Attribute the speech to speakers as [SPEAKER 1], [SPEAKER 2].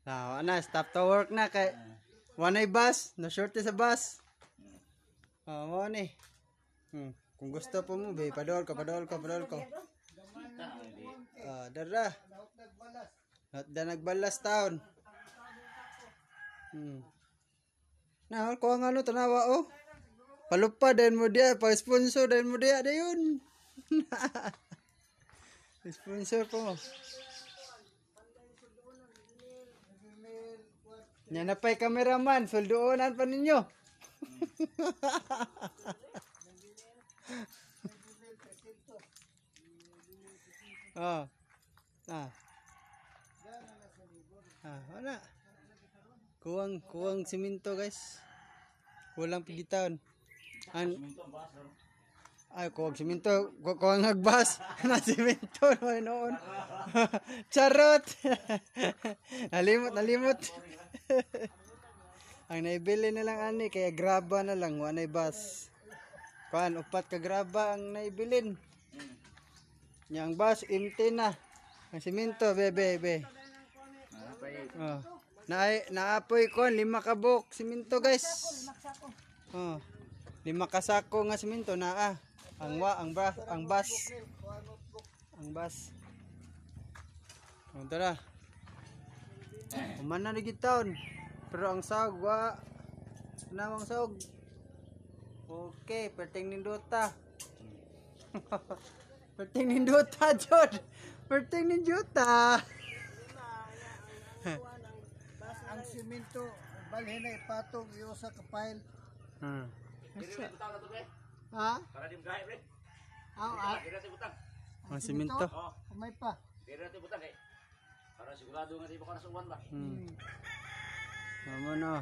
[SPEAKER 1] Na, stop to work na kay wanay bus, no shorty sa bus. Mo ni. Kung gusto po mo, be, padol ko. Dara. At da nagbalas taon. Na, ko ang ano tanawa oh. Palupa din mo dia, pa-sponsor din mo dia dayon. Sponsor po. Yan na pa'y cameraman, suldoonan pa ninyo. Wala. Kuwang siminto guys. Kulang pigitan. Kuwang siminto. Kuwang hagbas. Na siminto noon. Charot. Nalimot. Ang naibili na lang ani kaya graba na lang wanay bus. Upat ka graba ang naibilin. Yang bus empty na. Ang siminto be. Naapoy ko 5 kabok siminto guys. 5 kasako nga siminto naa. Ang bus. Tara. Umana na gitaon. Pero ang sahog wa namang sahog. Okay, perting nindota. Perting nindota jod. Perting nindota.
[SPEAKER 2] Ang simento balhin na ipatong iusa ka pile.
[SPEAKER 3] Para di gahe pre. Dira ti butang.
[SPEAKER 1] Ang simento.
[SPEAKER 2] May pa.
[SPEAKER 3] Dira ti butang kay. Para sigurado nga di ba ka nasuwan ba.
[SPEAKER 1] Mamo no.